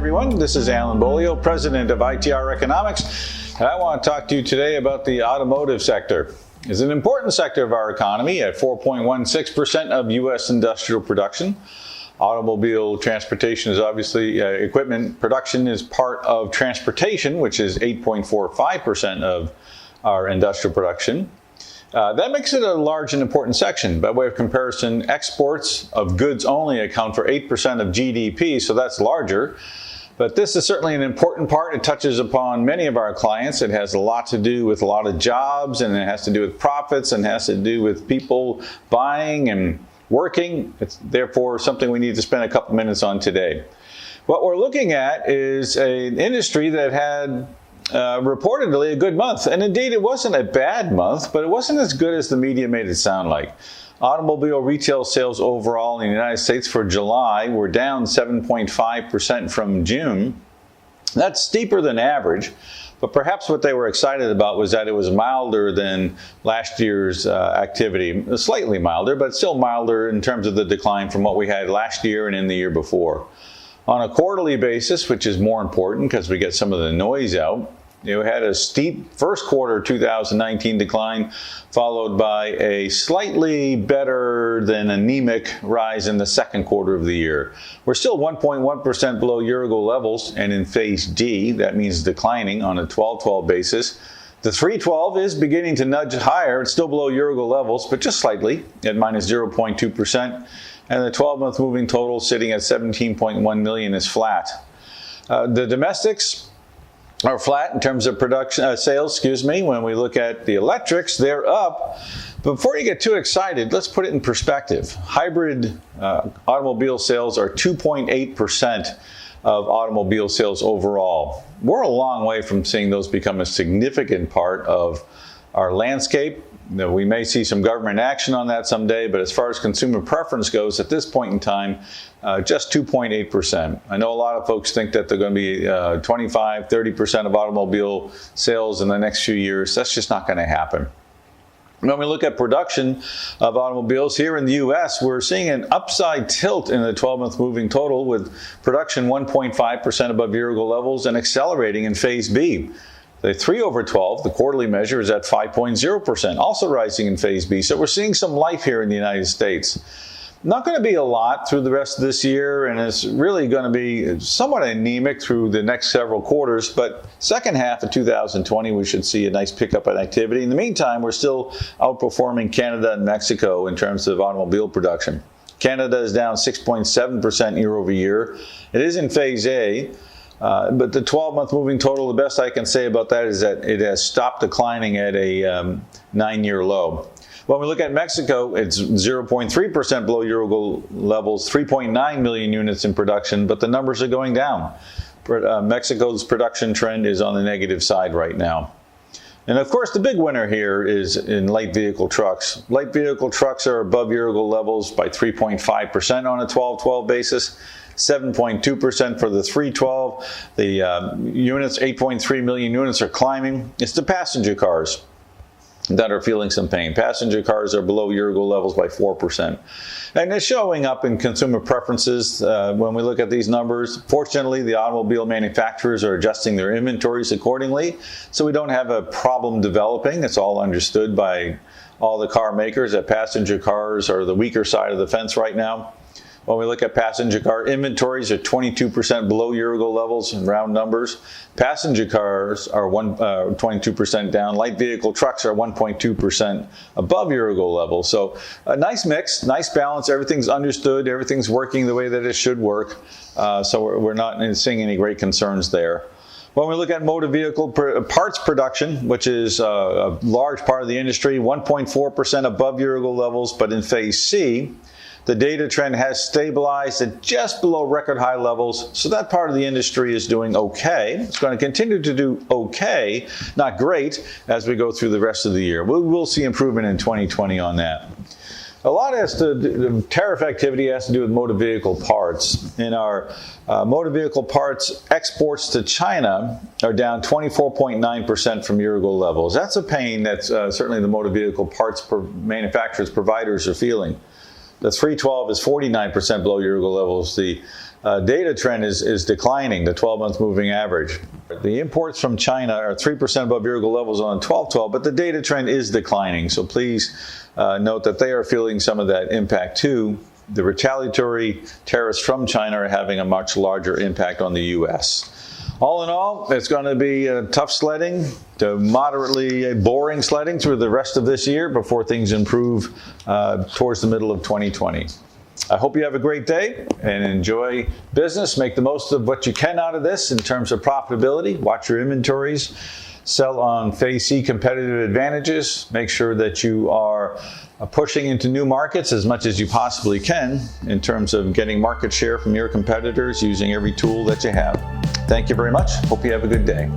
everyone. This is Alan Beaulieu, President of ITR Economics, and I want to talk to you today about the automotive sector. It's an important sector of our economy at 4.16% of U.S. industrial production. Automobile transportation is obviously equipment production is part of transportation, which is 8.45% of our industrial production. That makes it a large and important section. By way of comparison, exports of goods only account for 8% of GDP, so that's larger. But this is certainly an important part. It touches upon many of our clients. It has a lot to do with a lot of jobs, and it has to do with profits, and has to do with people buying and working. It's therefore something we need to spend a couple minutes on today. What we're looking at is an industry that had reportedly a good month. And indeed, it wasn't a bad month, but it wasn't as good as the media made it sound like. Automobile retail sales overall in the United States for July were down 7.5% from June. That's steeper than average, but perhaps what they were excited about was that it was milder than last year's activity. Slightly milder, but still milder in terms of the decline from what we had last year and in the year before. On a quarterly basis, which is more important because we get some of the noise out, you had a steep first quarter 2019 decline, followed by a slightly better than anemic rise in the second quarter of the year. We're still 1.1% below year-ago levels, and in phase D, that means declining on a 12-12 basis. The 312 is beginning to nudge higher. It's still below year-ago levels, but just slightly at minus 0.2%. And the 12-month moving total sitting at 17.1 million is flat. The domestics are flat in terms of production sales. When we look at the electrics, they're up. Before you get too excited, let's put it in perspective. Hybrid automobile sales are 2.8% of automobile sales overall. We're a long way from seeing those become a significant part of our landscape. We may see some government action on that someday, but as far as consumer preference goes, at this point in time, just 2.8%. I know a lot of folks think that they're going to be 25, 30% of automobile sales in the next few years. That's just not going to happen. When we look at production of automobiles here in the U.S., we're seeing an upside tilt in the 12-month moving total, with production 1.5% above year-ago levels and accelerating in phase B. The 3 over 12, the quarterly measure, is at 5.0%, also rising in phase B. So we're seeing some life here in the United States. Not going to be a lot through the rest of this year, and it's really going to be somewhat anemic through the next several quarters. But second half of 2020, we should see a nice pickup in activity. In the meantime, we're still outperforming Canada and Mexico in terms of automobile production. Canada is down 6.7% year over year. It is in phase A. But the 12-month moving total, the best I can say about that is that it has stopped declining at a 9-year low. When we look at Mexico, it's 0.3% below year-ago levels, 3.9 million units in production, but the numbers are going down. Mexico's production trend is on the negative side right now. And of course, the big winner here is in light vehicle trucks. Light vehicle trucks are above year-ago levels by 3.5% on a 12-12 basis. 7.2% for the 312. The units, 8.3 million units, are climbing. It's the passenger cars that are feeling some pain. Passenger cars are below year-ago levels by 4%. And it's showing up in consumer preferences when we look at these numbers. Fortunately, the automobile manufacturers are adjusting their inventories accordingly, so we don't have a problem developing. It's all understood by all the car makers that passenger cars are the weaker side of the fence right now. When we look at passenger car inventories, are 22% below year-ago levels in round numbers. Passenger cars are 22% down. Light vehicle trucks are 1.2% above year-ago levels. So a nice mix, nice balance. Everything's understood. Everything's working the way that it should work. So we're not seeing any great concerns there. When we look at motor vehicle parts production, which is a large part of the industry, 1.4% above year-ago levels, but in phase C, the data trend has stabilized at just below record high levels, so that part of the industry is doing okay. It's going to continue to do okay, not great, as we go through the rest of the year. We'll see improvement in 2020 on that. A lot has to do, tariff activity has to do with motor vehicle parts. In our motor vehicle parts, exports to China are down 24.9% from year-ago levels. That's a pain that certainly the motor vehicle parts manufacturers, providers are feeling. The 312 is 49% below year-ago levels. The data trend is declining, the 12-month moving average. The imports from China are 3% above year-ago levels on 12/12, but the data trend is declining. So please note that they are feeling some of that impact too. The retaliatory tariffs from China are having a much larger impact on the U.S. All in all, it's going to be tough sledding to moderately boring sledding through the rest of this year before things improve towards the middle of 2020. I hope you have a great day and enjoy business. Make the most of what you can out of this in terms of profitability. Watch your inventories. Sell on phase C competitive advantages. Make sure that you are pushing into new markets as much as you possibly can in terms of getting market share from your competitors using every tool that you have. Thank you very much. Hope you have a good day.